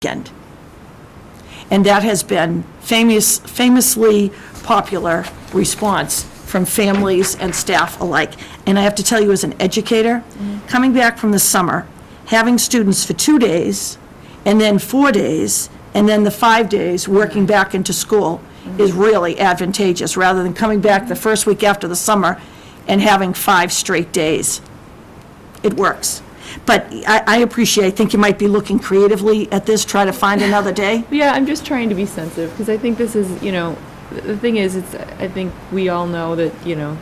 weekend. And that has been famously popular response from families and staff alike. And I have to tell you, as an educator, coming back from the summer, having students for 2 days, and then 4 days, and then the 5 days working back into school is really advantageous, rather than coming back the first week after the summer and having 5 straight days. It works. But I appreciate, I think you might be looking creatively at this, try to find another day. Yeah, I'm just trying to be sensitive, because I think this is, the thing is, I think we all know that, the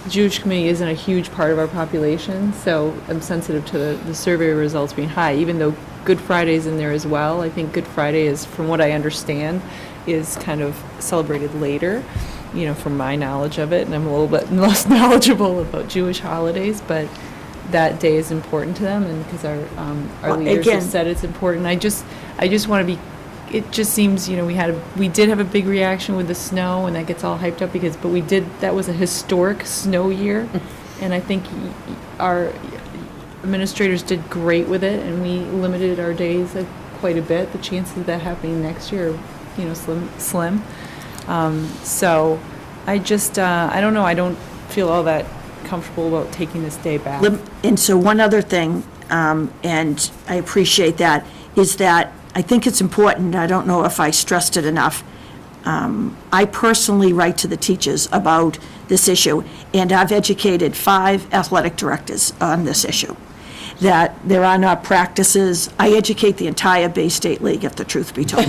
Jewish community isn't a huge part of our population, so I'm sensitive to the survey results being high, even though Good Friday's in there as well. I think Good Friday is, from what I understand, is kind of celebrated later, from my knowledge of it, and I'm a little bit less knowledgeable about Jewish holidays, but that day is important to them, and because our leaders have said it's important. I just want to be. It just seems, we did have a big reaction with the snow, and that gets all hyped up that was a historic snow year, and I think our administrators did great with it, and we limited our days quite a bit. The chances of that happening next year are, slim. So I just, I don't know, I don't feel all that comfortable about taking this day back. And so one other thing, and I appreciate that, is that I think it's important, I don't know if I stressed it enough, I personally write to the teachers about this issue, and I've educated 5 athletic directors on this issue, that there are not practices. I educate the entire Bay State League, if the truth be told.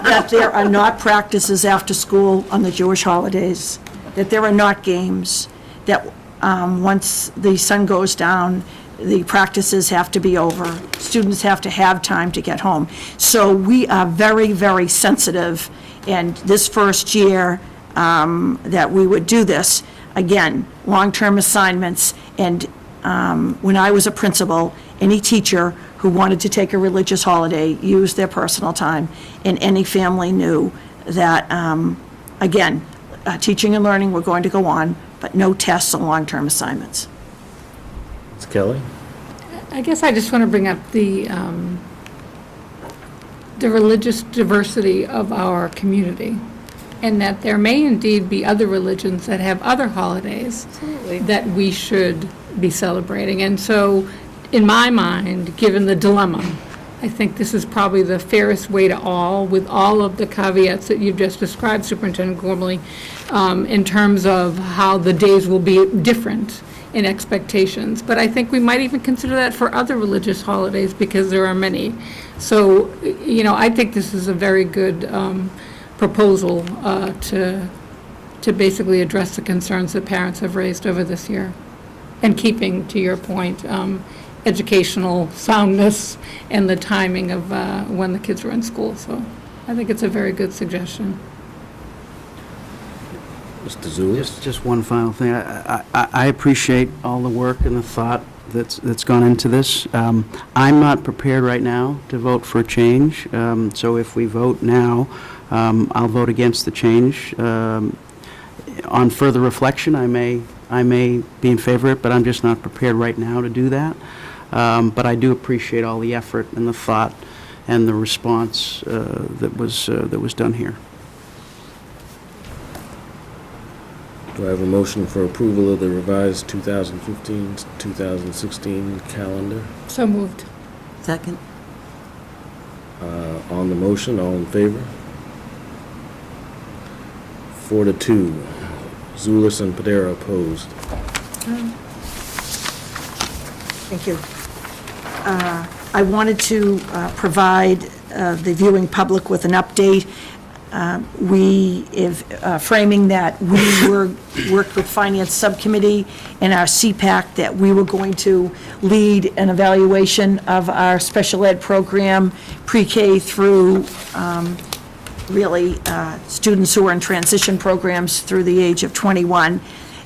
That there are not practices after school on the Jewish holidays, that there are not games, that once the sun goes down, the practices have to be over. Students have to have time to get home. So we are very, very sensitive, and this first year that we would do this, again, long-term assignments, and when I was a principal, any teacher who wanted to take a religious holiday used their personal time, and any family knew that, again, teaching and learning were going to go on, but no tests on long-term assignments. Ms. Kelly? I guess I just want to bring up the religious diversity of our community, and that there may indeed be other religions that have other holidays that we should be celebrating. And so, in my mind, given the dilemma, I think this is probably the fairest way to all, with all of the caveats that you've just described, Superintendent Gormley, in terms of how the days will be different in expectations. But I think we might even consider that for other religious holidays, because there are many. So, I think this is a very good proposal to basically address the concerns that parents have raised over this year, and keeping, to your point, educational soundness and the timing of when the kids were in school. So I think it's a very good suggestion. Mr. Zulus? Just one final thing. I appreciate all the work and the thought that's gone into this. I'm not prepared right now to vote for a change. So if we vote now, I'll vote against the change. On further reflection, I may be in favor of it, but I'm just not prepared right now to do that. But I do appreciate all the effort and the thought and the response that was done here. Do I have a motion for approval of the revised 2015-2016 calendar? So moved. Second. On the motion, all in favor? 4-2. Zulus and Padera opposed. Thank you. I wanted to provide the viewing public with an update. We have framing that we worked with Finance Subcommittee and our CPAC that we were going to lead an evaluation of our special ed program, pre-K through really students who are in transition programs through the age of 21.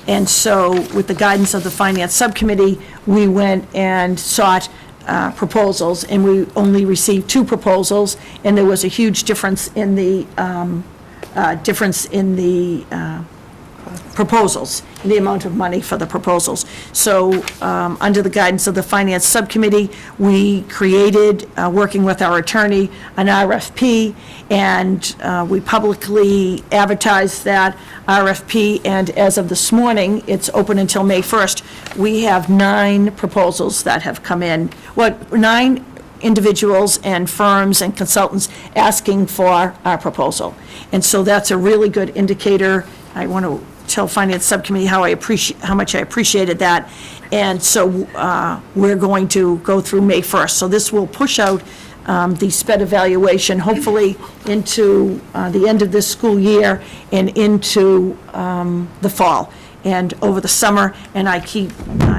And so with the guidance of the Finance Subcommittee, we went and sought proposals, and we only received 2 proposals, and there was a huge difference in the proposals, the amount of money for the proposals. So, under the guidance of the Finance Subcommittee, we created, working with our attorney, an RFP, and we publicly advertised that RFP, and as of this morning, it's open until May 1st. We have 9 proposals that have come in, 9 individuals and firms and consultants asking for our proposal. And so that's a really good indicator. I want to tell Finance Subcommittee how much I appreciated that. And so we're going to go through May 1st. So this will push out the SPED evaluation, hopefully into the end of this school year and into the fall and over the summer. And I keep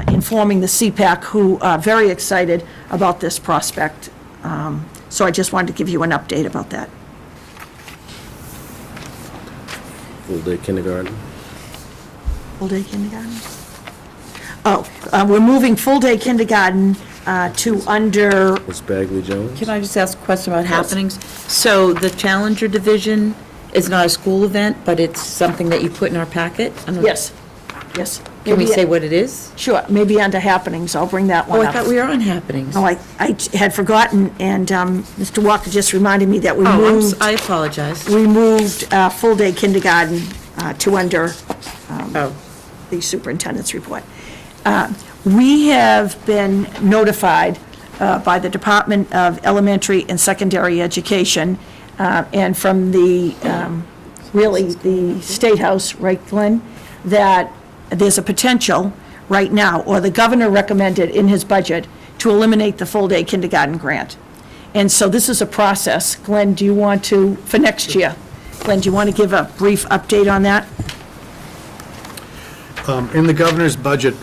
informing the CPAC, who are very excited about this prospect. So I just wanted to give you an update about that. Full-day kindergarten. Full-day kindergarten? Oh, we're moving full-day kindergarten to under, Ms. Bagley Jones? Can I just ask a question about happenings? So the Challenger Division is not a school event, but it's something that you put in our packet? yes. Can we Maybe- say what it is? Sure, maybe under happenings, I'll bring that one Oh, up. I thought we were on happenings. Oh, I had forgotten, and Mr. Walker just reminded me that we Oh, moved, I apologize. full-day kindergarten to under Oh, the superintendent's report. We have been notified by the Department of Elementary and Secondary Education, and from the, really, the State House, right, Glenn, that there's a potential right now, or the governor recommended in his budget, to eliminate the full-day kindergarten grant. And so this is a process. Glenn, do you want to, for next year, Glenn, do you want to give a brief update on that? In the governor's budget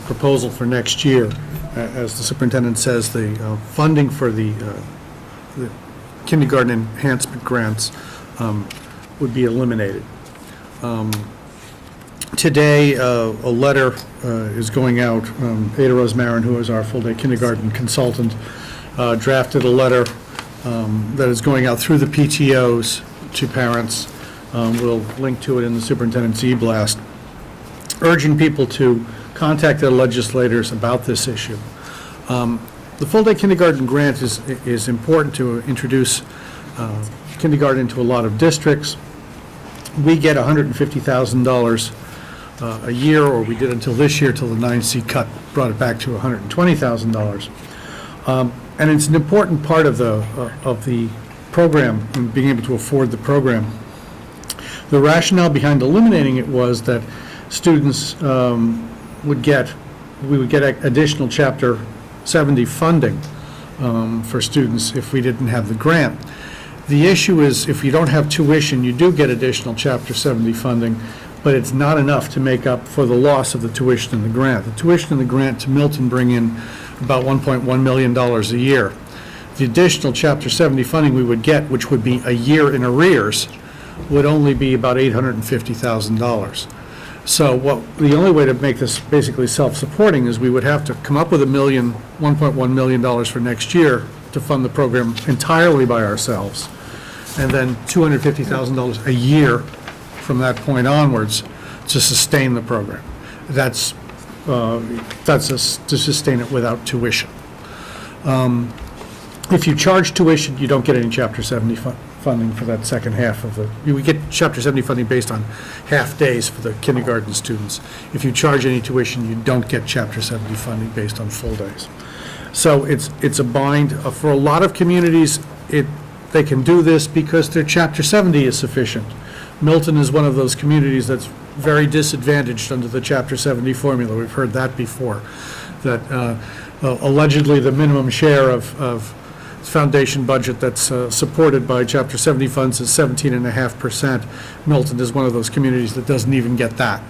proposal for next year, as the superintendent says, the funding for the kindergarten enhancement grants would be eliminated. Today, a letter is going out. Ada Rose Marin, who is our full-day kindergarten consultant, drafted a letter that is going out through the PTOs to parents. We'll link to it in the superintendent's e-blast, urging people to contact their legislators about this issue. The full-day kindergarten grant is important to introduce kindergarten into a lot of districts. We get $150,000 a year, or we did until this year, till the 9C cut brought it back to $120,000. And it's an important part of the program, and being able to afford the program. The rationale behind eliminating it was that students we would get additional Chapter 70 funding for students if we didn't have the grant. The issue is, if you don't have tuition, you do get additional Chapter 70 funding, but it's not enough to make up for the loss of the tuition and the grant. The tuition and the grant to Milton bring in about $1.1 million a year. The additional Chapter 70 funding we would get, which would be a year in arrears, would only be about $850,000. So the only way to make this basically self-supporting is we would have to come up with $1.1 million for next year to fund the program entirely by ourselves, and then $250,000 a year from that point onwards to sustain the program. That's to sustain it without tuition. If you charge tuition, you don't get any Chapter 70 funding for that second half of the, we get Chapter 70 funding based on half days for the kindergarten students. If you charge any tuition, you don't get Chapter 70 funding based on full days. So it's a bind. For a lot of communities, they can do this because their Chapter 70 is sufficient. Milton is one of those communities that's very disadvantaged under the Chapter 70 formula. We've heard that before, that allegedly the minimum share of foundation budget that's supported by Chapter 70 funds is 17.5%. Milton is one of those communities that doesn't even get that.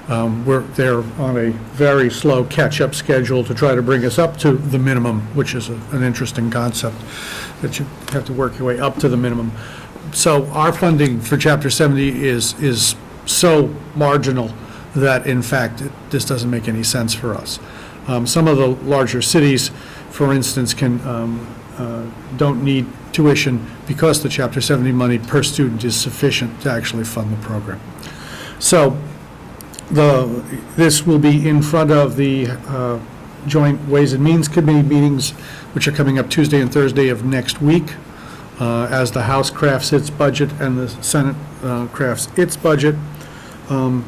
They're on a very slow catch-up schedule to try to bring us up to the minimum, which is an interesting concept, that you have to work your way up to the minimum. So our funding for Chapter 70 is so marginal that, in fact, this doesn't make any sense for us. Some of the larger cities, for instance, don't need tuition because the Chapter 70 money per student is sufficient to actually fund the program. So This will be in front of the Joint Ways and Means Committee meetings, which are coming up Tuesday and Thursday of next week, as the House crafts its budget and the Senate crafts its budget. And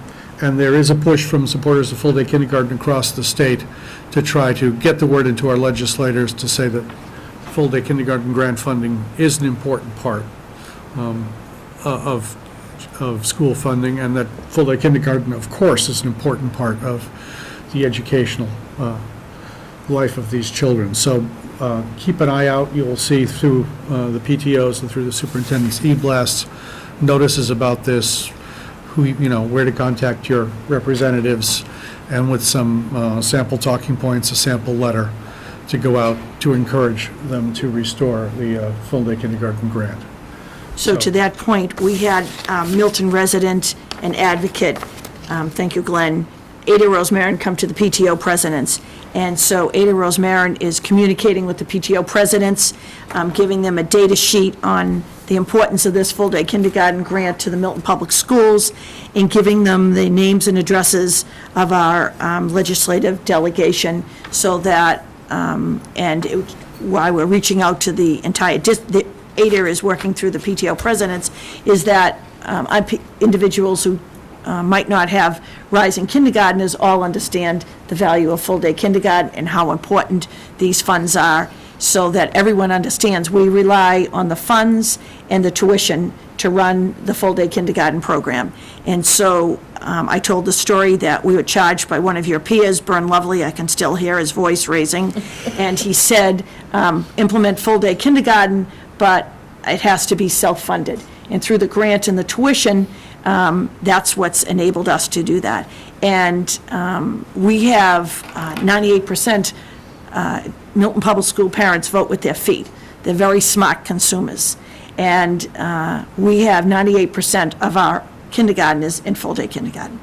there is a push from supporters of full-day kindergarten across the state to try to get the word into our legislators to say that full-day kindergarten grant funding is an important part of school funding, and that full-day kindergarten, of course, is an important part of the educational life of these children. So keep an eye out. You will see through the PTOs and through the superintendent's e-blasts notices about this, where to contact your representatives, and with some sample talking points, a sample letter to go out to encourage them to restore the full-day kindergarten grant. So to that point, we had Milton resident and advocate, thank you, Glenn, Ada Rose Marin, come to the PTO presidents. And so Ada Rose Marin is communicating with the PTO presidents, giving them a data sheet on the importance of this full-day kindergarten grant to the Milton Public Schools, and giving them the names and addresses of our legislative delegation, so that, why we're reaching out to the entire Ada is working through the PTO presidents, is that individuals who might not have rising kindergartners all understand the value of full-day kindergarten and how important these funds are, so that everyone understands we rely on the funds and the tuition to run the full-day kindergarten program. And so I told the story that we were charged by one of your peers, Bern Lovely, I can still hear his voice raising, and he said, implement full-day kindergarten, but it has to be self-funded. And through the grant and the tuition, that's what's enabled us to do that. And we have 98% Milton Public School parents vote with their feet. They're very smart consumers. And we have 98% of our kindergartners in full-day kindergarten.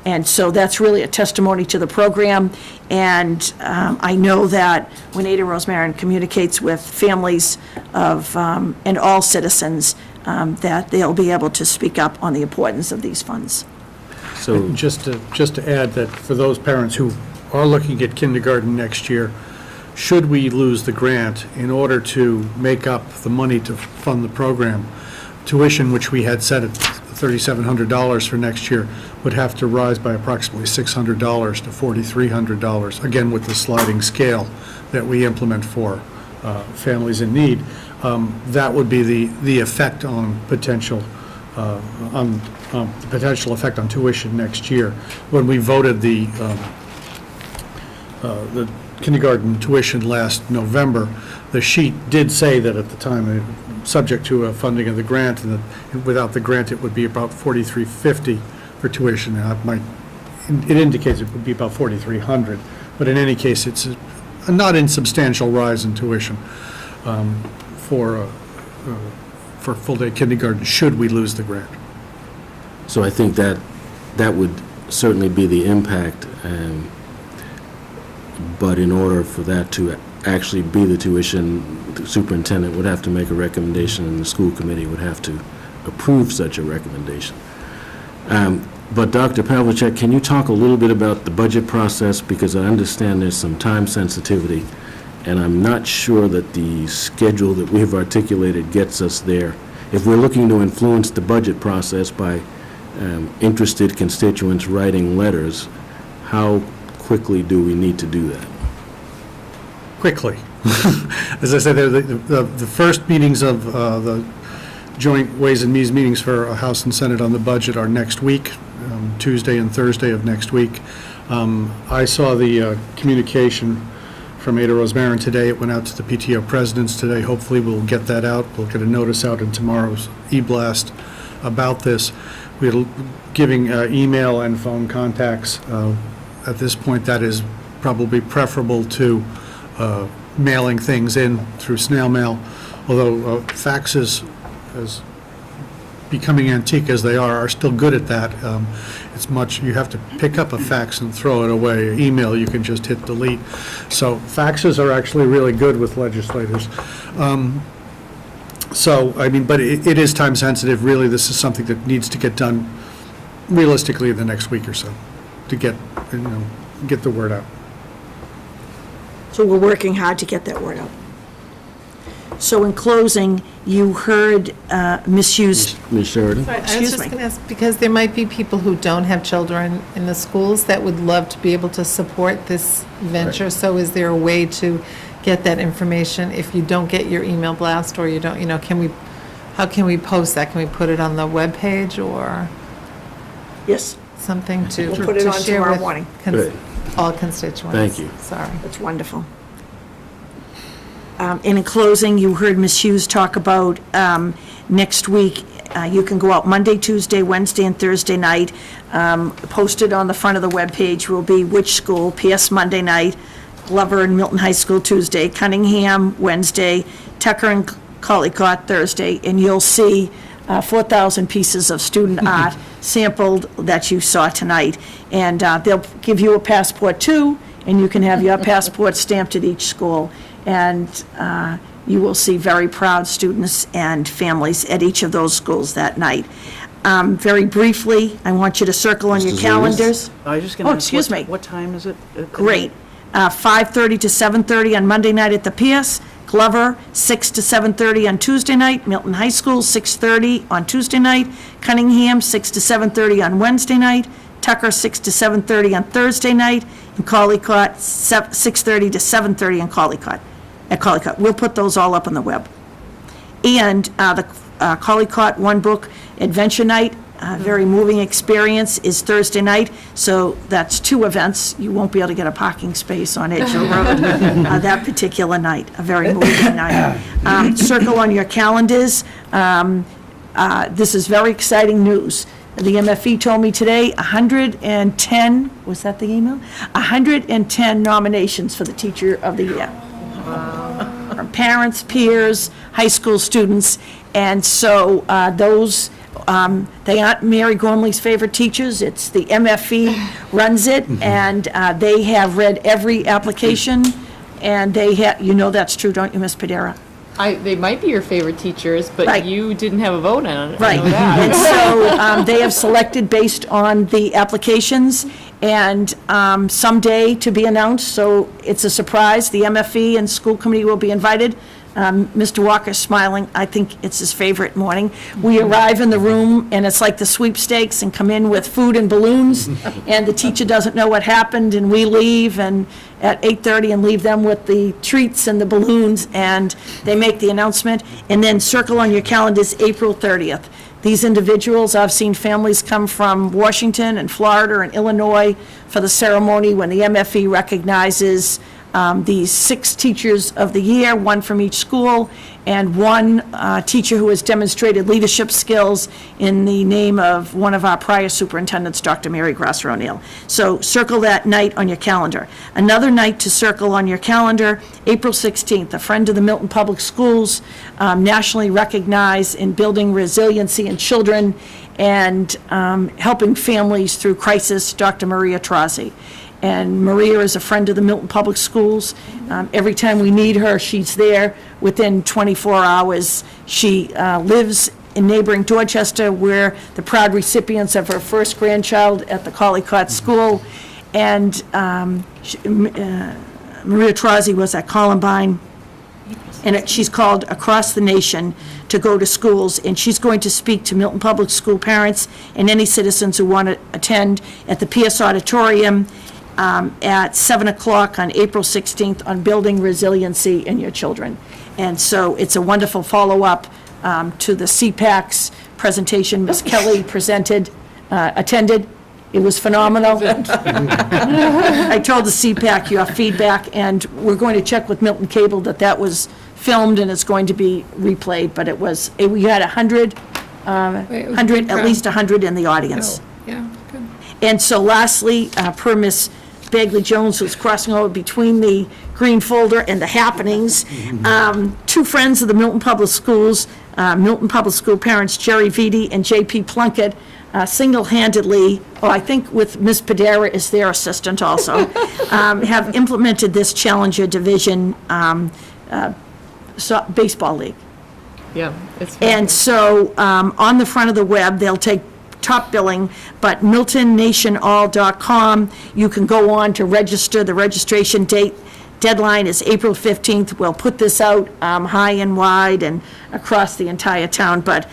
And so that's really a testimony to the program. And I know that when Ada Rose Marin communicates with families of, and all citizens, that they'll be able to speak up on the importance of these funds. So, Just to add that for those parents who are looking at kindergarten next year, should we lose the grant, in order to make up the money to fund the program, tuition, which we had set at $3,700 for next year, would have to rise by approximately $600 to $4,300, again with the sliding scale that we implement for families in need. That would be the effect on potential the potential effect on tuition next year. When we voted the kindergarten tuition last November, the sheet did say that at the time, subject to funding of the grant, and that without the grant, it would be about $4,350 for tuition. It indicates it would be about $4,300, but in any case, it's a not insubstantial rise in tuition for full-day kindergarten, should we lose the grant. so I think that would certainly be the impact, but in order for that to actually be the tuition, the superintendent would have to make a recommendation, and the school committee would have to approve such a recommendation. But Dr. Pavlicek, can you talk a little bit about the budget process? Because I understand there's some time sensitivity, and I'm not sure that the schedule that we've articulated gets us there. If we're looking to influence the budget process by interested constituents writing letters, how quickly do we need to do that? Quickly. As I said, the first meetings of the Joint Ways and Means meetings for House and Senate on the budget are next week, Tuesday and Thursday of next week. I saw the communication from Ada Rose Marin today. It went out to the PTO presidents today. Hopefully we'll get that out. We'll get a notice out in tomorrow's e-blast about this. We're giving email and phone contacts. At this point, that is probably preferable to mailing things in through snail mail, although faxes, as becoming antique as they are still good at that. It's much, you have to pick up a fax and throw it away. Email, you can just hit delete. So faxes are actually really good with legislators. So, I mean, but it is time sensitive. Really, this is something that needs to get done realistically, the next week or so, to get, get the word out. So we're working hard to get that word out. So in closing, you heard Ms. Hughes. Ms. Sheridan? I was Excuse just me. going to ask, because there might be people who don't have children in the schools that would love to be able to support this venture. So is there a way to get that information if you don't get your email blast or you don't, how can we post that? Can we put it on the webpage or Yes, something to We'll put it to on share tomorrow with morning. Good. all constituents? Thank you. Sorry. that's wonderful. And in closing, you heard Ms. Hughes talk about next week, you can go out Monday, Tuesday, Wednesday, and Thursday night. Posted on the front of the webpage will be which school, PS Monday night, Glover and Milton High School Tuesday, Cunningham Wednesday, Tucker and Collycott Thursday, and you'll see 4,000 pieces of student art sampled that you saw tonight. And they'll give you a passport too, and you can have your passport stamped at each school. And you will see very proud students and families at each of those schools that night. Very briefly, I want you to circle on your Mr. Zulis? calendars. I was just going to Oh, ask, excuse me. what time is it? Great. 5:30 to 7:30 on Monday night at the PS. Glover, 6 to 7:30 on Tuesday night. Milton High School, 6:30 on Tuesday night. Cunningham, 6 to 7:30 on Wednesday night. Tucker, 6 to 7:30 on Thursday night. And Collycott, 6:30 to 7:30 on at Collycott. We'll put those all up on the web. And the Collycott One Book Adventure Night, very moving experience, is Thursday night. So that's 2 events. You won't be able to get a parking space on Edgehill Road that particular night, a very moving night. Circle on your calendars. This is very exciting news. The MFE told me today, 110, was that the email? 110 nominations for the Teacher of the Year. From parents, peers, high school students, and so those, they aren't Mary Gormley's favorite teachers, it's the MFE runs it, and they have read every application, and they have, that's true, don't you, Ms. Padera? They might be your favorite teachers, but Right. you didn't have a vote on it. I Right, know that. and so they have selected based on the applications, and someday to be announced, so it's a surprise, the MFE and school committee will be invited. Mr. Walker's smiling, I think it's his favorite morning. We arrive in the room, and it's like the sweepstakes, and come in with food and balloons, and the teacher doesn't know what happened, and we leave, and at 8:30, and leave them with the treats and the balloons, and they make the announcement, and then circle on your calendars April 30th. These individuals, I've seen families come from Washington and Florida and Illinois for the ceremony when the MFE recognizes these 6 teachers of the year, 1 from each school, and 1 teacher who has demonstrated leadership skills in the name of one of our prior superintendents, Dr. Mary Grosser O'Neill. So circle that night on your calendar. Another night to circle on your calendar, April 16th, a friend of the Milton Public Schools, nationally recognized in building resiliency in children and helping families through crisis, Dr. Maria Trozzi. And Maria is a friend of the Milton Public Schools. Every time we need her, she's there within 24 hours. She lives in neighboring Dorchester. We're the proud recipients of her first grandchild at the Collycott School. And Maria Trozzi was at Columbine. And she's called across the nation to go to schools, and she's going to speak to Milton Public School parents and any citizens who want to attend at the PS Auditorium at 7 o'clock on April 16th on building resiliency in your children. And so it's a wonderful follow-up to the CPAC's presentation Ms. Kelly attended. It was phenomenal. I told the CPAC your feedback, and we're going to check with Milton Cable that was filmed and it's going to be replayed, but we had 100, at least 100 in the audience. Yeah, good. And so lastly, per Ms. Bagley-Jones, who's crossing over between the green folder and the happenings, 2 friends of the Milton Public Schools, Milton Public School parents Jerry Vitti and J.P. Plunkett, single-handedly, I think with Ms. Padera as their assistant also, have implemented this Challenger Division baseball league. Yeah, it's. And so, on the front of the web, they'll take top billing, but miltonnationall.com, you can go on to register. The registration deadline is April 15th. We'll put this out high and wide and across the entire town, but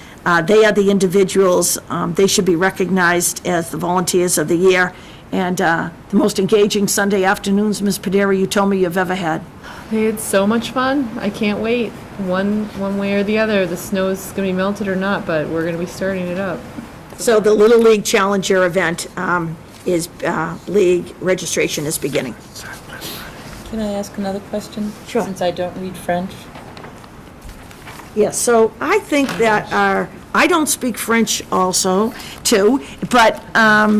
they are the individuals. They should be recognized as the volunteers of the year. And the most engaging Sunday afternoons, Ms. Padera, you told me you've ever had. They had so much fun. I can't wait. One way or the other. The snow's going to be melted or not, but we're going to be starting it up. So the Little League Challenger event is, league registration is beginning. Can I ask another question? Sure. Since I don't read French. Yes, so I think that I don't speak French also, too, but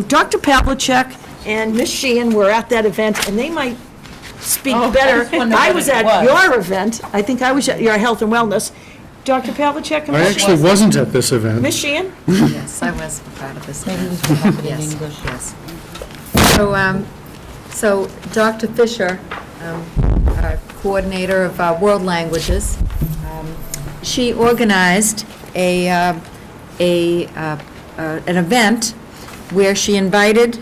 Dr. Pavlicek and Ms. Sheehan were at that event, and they might speak better. I was at your event. I think I was at your health and wellness. Dr. Pavlicek and I Ms. actually wasn't at this event. Ms. Sheehan? Yes, I was part of this. Maybe we can have it in Yes. English. Yes. So Dr. Fisher, our coordinator of world languages, she organized an event where she invited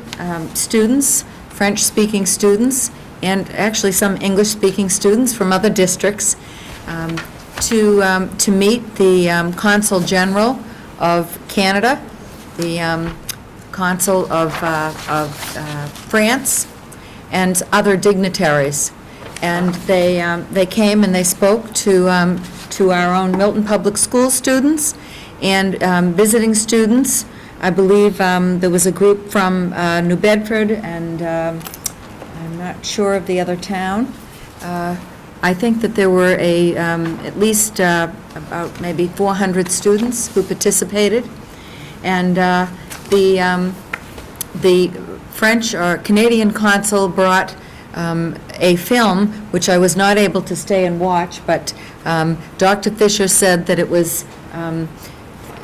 students, French-speaking students, and actually some English-speaking students from other districts to meet the Consul General of Canada, the Consul of France, and other dignitaries. And they came and they spoke to our own Milton Public School students and visiting students. I believe there was a group from New Bedford, and I'm not sure of the other town. I think that there were at least about maybe 400 students who participated. And the French or Canadian consul brought a film, which I was not able to stay and watch, but Dr. Fisher said that it was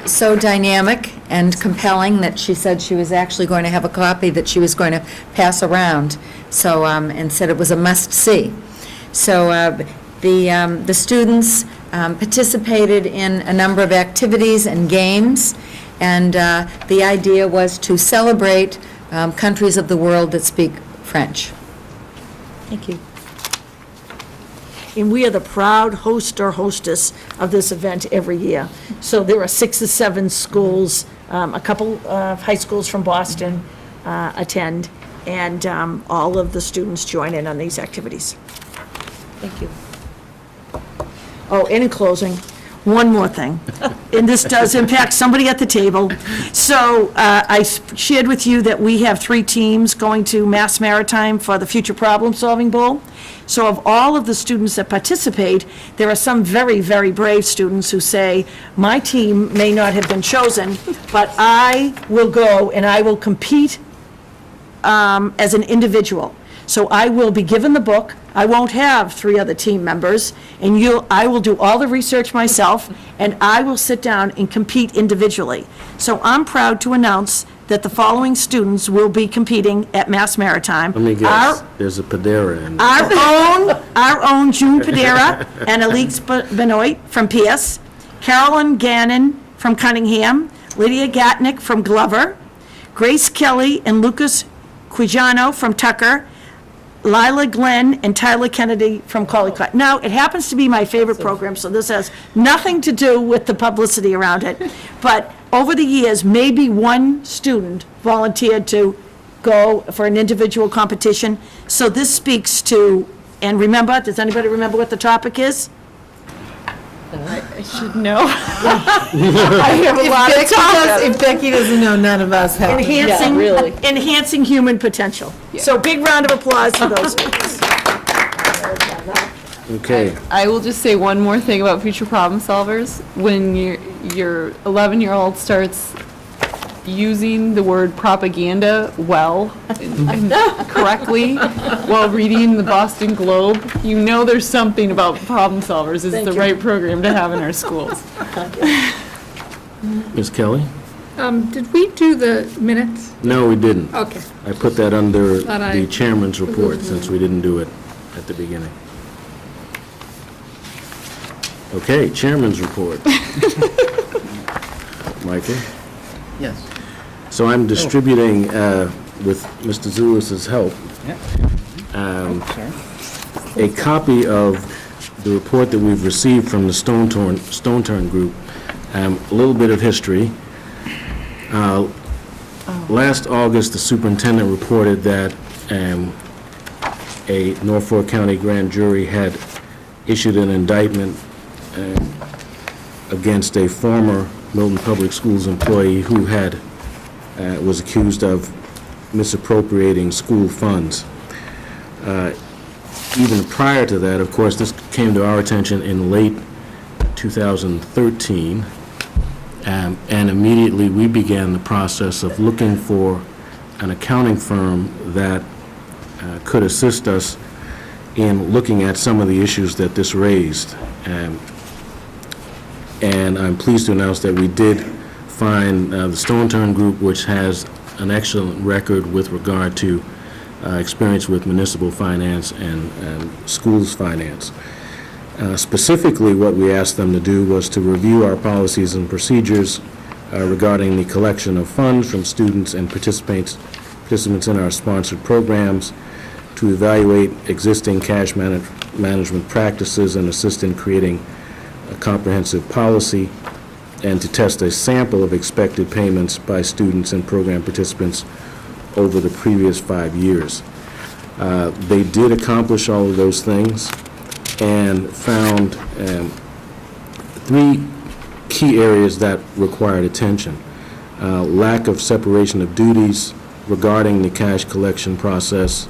so dynamic and compelling that she said she was actually going to have a copy that she was going to pass around, so, and said it was a must-see. So the students participated in a number of activities and games, and the idea was to celebrate countries of the world that speak French. Thank you. And we are the proud host or hostess of this event every year. So there are 6 or 7 schools, a couple of high schools from Boston attend, and all of the students join in on these activities. Thank you. Oh, and in closing, one more thing, and this does impact somebody at the table. So I shared with you that we have 3 teams going to Mass Maritime for the Future Problem Solving Bowl. So of all of the students that participate, there are some very, very brave students who say, my team may not have been chosen, but I will go and I will compete as an individual. So I will be given the book. I won't have 3 other team members, and I will do all the research myself, and I will sit down and compete individually. So I'm proud to announce that the following students will be competing at Mass Maritime. Let me guess, there's a Padera in there. Our own June Padera and Alix Benoit from Pierce, Carolyn Gannon from Cunningham, Lydia Gatnick from Glover, Grace Kelly and Lucas Quijano from Tucker, Lila Glenn and Tyler Kennedy from Collycott. Now, it happens to be my favorite program, so this has nothing to do with the publicity around it. But over the years, maybe one student volunteered to go for an individual competition. So this speaks to, and remember, does anybody remember what the topic is? I should know. I have a lot of topics. If Becky doesn't know, none of us have. Enhancing, really. enhancing human potential. So big round of applause for those students. Okay, I will just say one more thing about future problem solvers. When your 11-year-old starts using the word propaganda well and correctly while reading the Boston Globe, you know there's something about problem solvers. It's the right program to have in our schools. Ms. Kelly? Did we do the minutes? No, we didn't. Okay. I put that under Thought I- the chairman's report, since we didn't do it at the beginning. Okay, chairman's report. Michael? Yes. So I'm distributing, with Mr. Zulus's help, a copy of the report that we've received from the Stone Turn Group. A little bit of history. Last August, the superintendent reported that a Norfolk County grand jury had issued an indictment against a former Milton Public Schools employee who was accused of misappropriating school funds. Even prior to that, of course, this came to our attention in late 2013, and immediately we began the process of looking for an accounting firm that could assist us in looking at some of the issues that this raised. And I'm pleased to announce that we did find the Stone Turn Group, which has an excellent record with regard to experience with municipal finance and schools finance. Specifically, what we asked them to do was to review our policies and procedures regarding the collection of funds from students and participants in our sponsored programs, to evaluate existing cash management practices and assist in creating a comprehensive policy, and to test a sample of expected payments by students and program participants over the previous 5 years. They did accomplish all of those things and found 3 key areas that required attention. Lack of separation of duties regarding the cash collection process,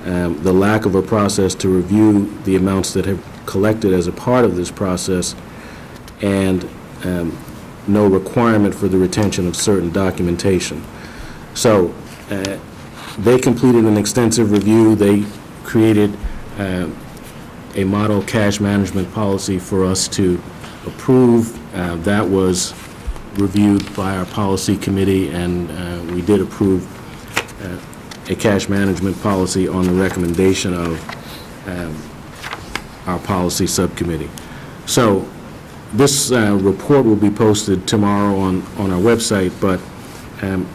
the lack of a process to review the amounts that have collected as a part of this process, and no requirement for the retention of certain documentation. So they completed an extensive review. They created a model cash management policy for us to approve. That was reviewed by our policy committee, and we did approve a cash management policy on the recommendation of our policy subcommittee. So this report will be posted tomorrow on our website, but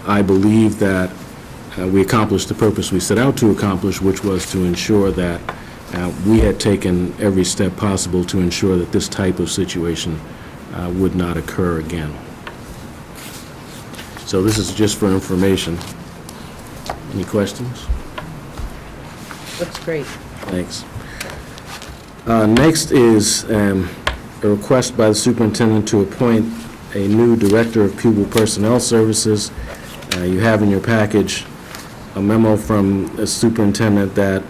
I believe that we accomplished the purpose we set out to accomplish, which was to ensure that we had taken every step possible to ensure that this type of situation would not occur again. So this is just for information. Any questions? Looks great. Thanks. Next is a request by the superintendent to appoint a new director of pupil personnel services. You have in your package a memo from the superintendent that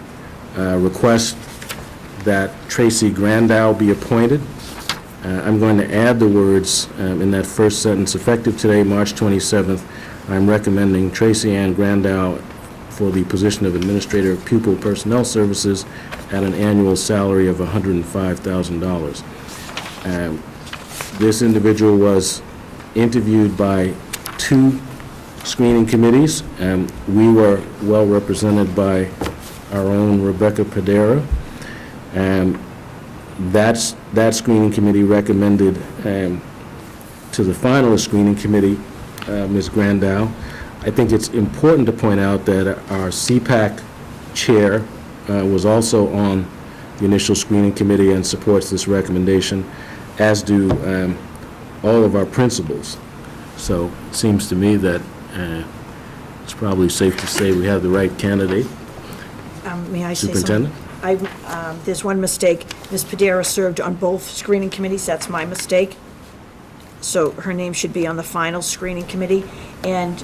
requests that Tracy Grandow be appointed. I'm going to add the words in that first sentence, effective today, March 27th, I'm recommending Tracy Ann Grandow for the position of Administrator of Pupil Personnel Services at an annual salary of $105,000. This individual was interviewed by 2 screening committees. We were well represented by our own Rebecca Padera. That screening committee recommended to the finalist screening committee, Ms. Grandow. I think it's important to point out that our CPAC chair was also on the initial screening committee and supports this recommendation, as do all of our principals. So it seems to me that it's probably safe to say we have the right candidate. May I say something? Superintendent? There's one mistake. Ms. Padera served on both screening committees. That's my mistake. So her name should be on the final screening committee. And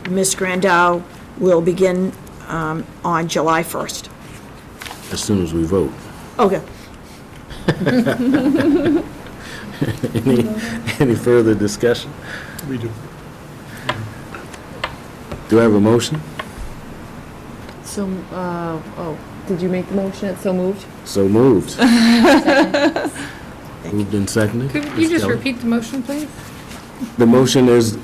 Ms. Grandow will begin on July 1st. As soon as we vote. Okay. Any further discussion? We do. Do I have a motion? So, did you make the motion? It's so moved? So moved. Moved and seconded. Could Ms. you just Kelly? repeat the motion, please? The motion is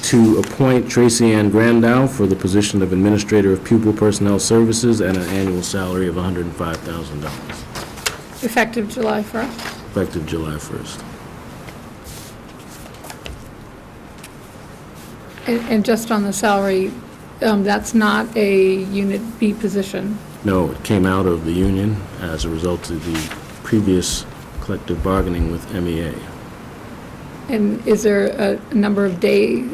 to appoint Tracy Ann Grandow for the position of Administrator of Pupil Personnel Services at an annual salary of $105,000, Effective July 1st. effective July 1st. And just on the salary, that's not a Unit B position. No, it came out of the union as a result of the previous collective bargaining with MEA. And is there a number of days,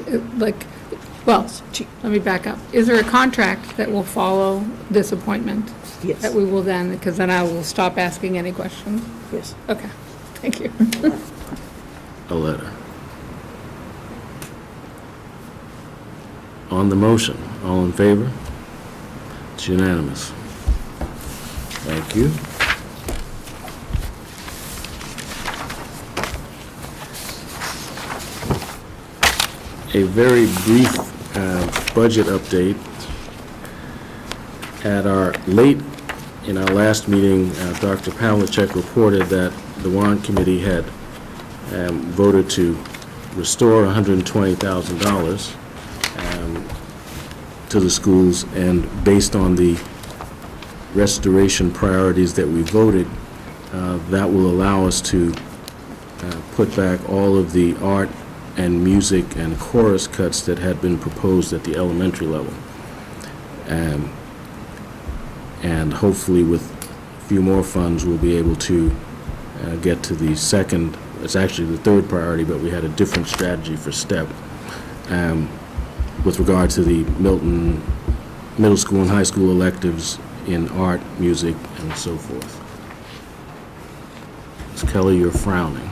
well, let me back up. Is there a contract that will follow this appointment? Yes. That we will then, because then I will stop asking any questions? Yes. Okay, thank you. A letter. On the motion, all in favor? It's unanimous. Thank you. A very brief budget update. In our last meeting, Dr. Pavlicek reported that the warrant committee had voted to restore $120,000 to the schools, and based on the restoration priorities that we voted, that will allow us to put back all of the art and music and chorus cuts that had been proposed at the elementary level. And hopefully with a few more funds, we'll be able to get to the second, it's actually the third priority, but we had a different strategy for STEP with regard to the Milton middle school and high school electives in art, music, and so forth. Ms. Kelly, you're frowning.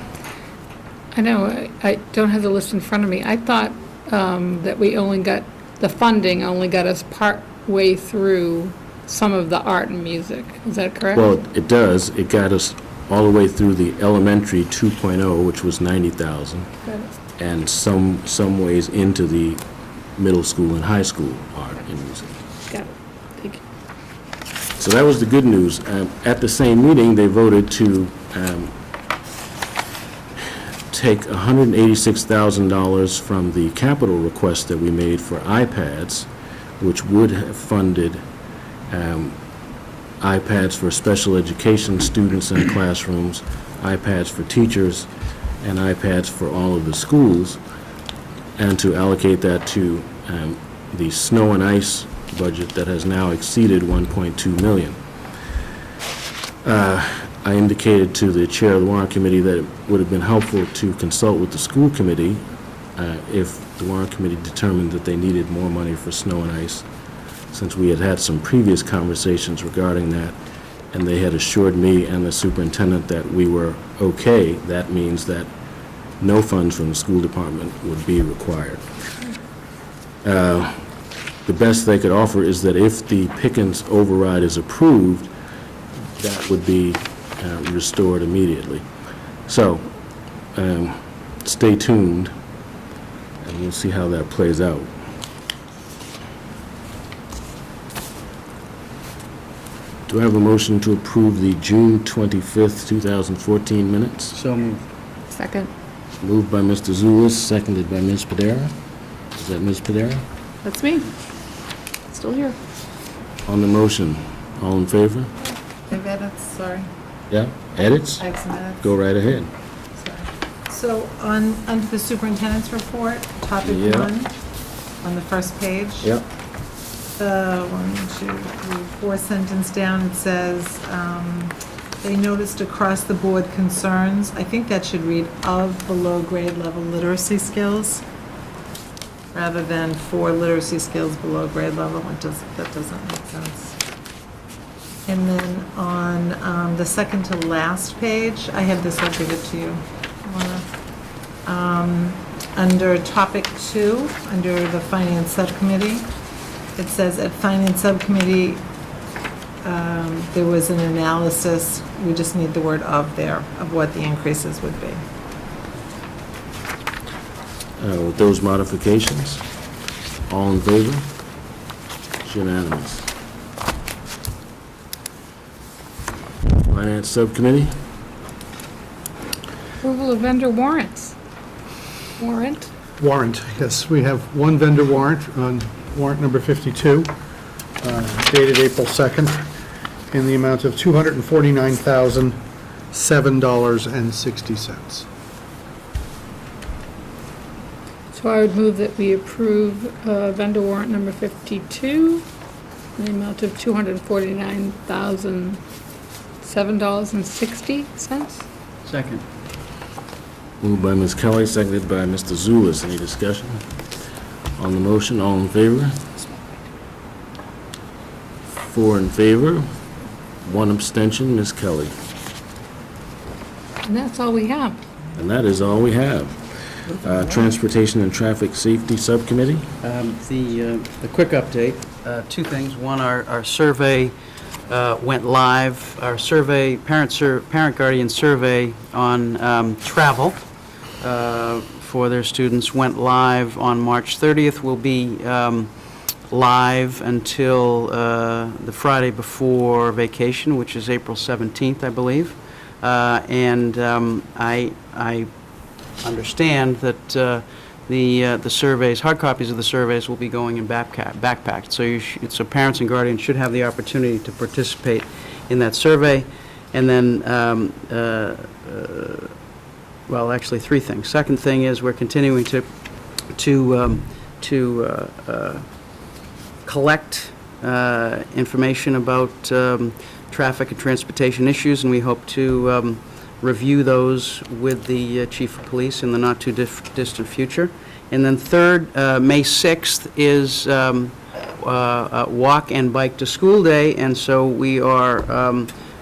I know, I don't have the list in front of me. I thought that we only got, the funding only got us part way through some of the art and music. Is that correct? Well, it does. It got us all the way through the elementary 2.0, which was 90,000, and some ways into the middle school and high school art and music. Got it. Thank you. So that was the good news. At the same meeting, they voted to take $186,000 from the capital request that we made for iPads, which would have funded iPads for special education students in classrooms, iPads for teachers, and iPads for all of the schools, and to allocate that to the snow and ice budget that has now exceeded $1.2 million. I indicated to the chair of the warrant committee that it would have been helpful to consult with the school committee if the warrant committee determined that they needed more money for snow and ice, since we had had some previous conversations regarding that, and they had assured me and the superintendent that we were okay. That means that no funds from the school department would be required. The best they could offer is that if the Pickens override is approved, that would be restored immediately. So, stay tuned, and we'll see how that plays out. Do I have a motion to approve the June 25th, 2014 minutes? So moved. Second. Moved by Mr. Zulus, seconded by Ms. Padera. Is that Ms. Padera? That's me. Still here. On the motion, all in favor? I have edits, sorry. Yeah, edits? I have some edits. Go right ahead. So under the superintendent's report, topic Yeah. 1, on the first page. Yep. The 1, 2, 3, 4 sentence down, it says, they noticed across the board concerns. I think that should read of below grade level literacy skills, rather than for literacy skills below grade level. That doesn't make sense. And then on the second to last page, I have this, I'll give it to you. Under topic 2, under the finance subcommittee, it says at finance subcommittee, there was an analysis, we just need the word "of" there, of what the increases would be. With those modifications, all in favor? It's unanimous. Finance Subcommittee? Approval of vendor warrants. Warrant? Warrant, yes, we have one vendor warrant on warrant number 52, dated April 2nd, in the amount of $249,007.60. So I would move that we approve vendor warrant number 52 in the amount of $249,007.60. Second. Moved by Ms. Kelly, seconded by Mr. Zulus. Any discussion? On the motion, all in favor? 4 in favor, 1 abstention, Ms. Kelly. And that's all we have. And that is all we have. Transportation and Traffic Safety Subcommittee? The quick update, 2 things. One, our survey went live. Our survey, parent guardian survey on travel for their students went live on March 30th. Will be live until the Friday before vacation, which is April 17th, I believe. And I understand that the surveys, hard copies of the surveys, will be going in backpacked. So parents and guardians should have the opportunity to participate in that survey. And then, well, actually 3 things. Second thing is we're continuing to collect information about traffic and transportation issues, and we hope to review those with the Chief of Police in the not-too-distant future. And then third, May 6th is Walk and Bike to School Day, and so we are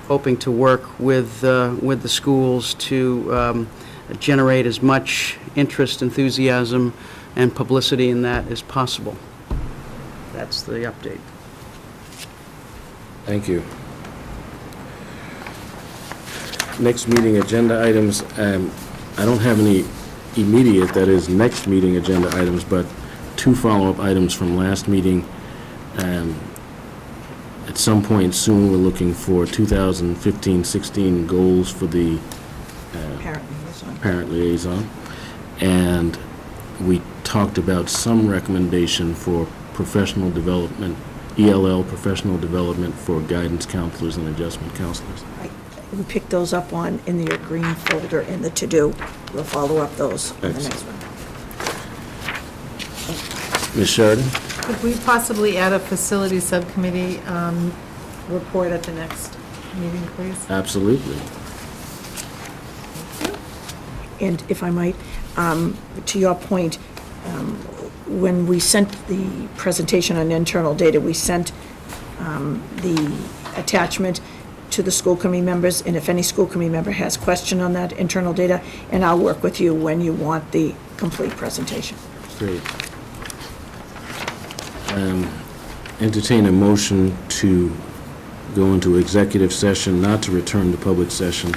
hoping to work with the schools to generate as much interest, enthusiasm, and publicity in that as possible. That's the update. Thank you. Next meeting agenda items, I don't have any immediate, that is, next meeting agenda items, but 2 follow-up items from last meeting. At some point soon, we're looking for 2015-16 goals for the parent liaison. And we talked about some recommendation for professional development, ELL professional development for guidance counselors and adjustment counselors. We picked those up in your green folder in the to-do. We'll follow up those in the next one. Ms. Sheridan? Could we possibly add a facility subcommittee report at the next meeting, please? Absolutely. And if I might, to your point, when we sent the presentation on internal data, we sent the attachment to the school committee members, and if any school committee member has question on that internal data, and I'll work with you when you want the complete presentation. Great. Entertain a motion to go into executive session, not to return to public session,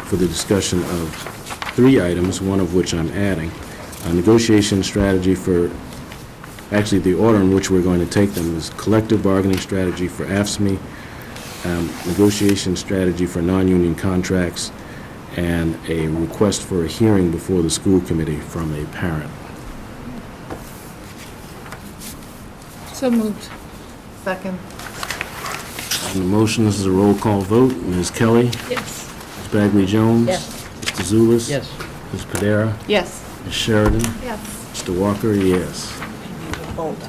for the discussion of 3 items, one of which I'm adding. A negotiation strategy for, actually the order in which we're going to take them is collective bargaining strategy for AFSCME, negotiation strategy for non-union contracts, and a request for a hearing before the school committee from a parent. So moved. Second. On the motion, this is a roll call vote. Ms. Kelly? Yes. Ms. Bagley Jones? Yes. Mr. Zulus? Yes. Ms. Padera? Yes. Ms. Sheridan? Yes. Mr. Walker, yes. Folder.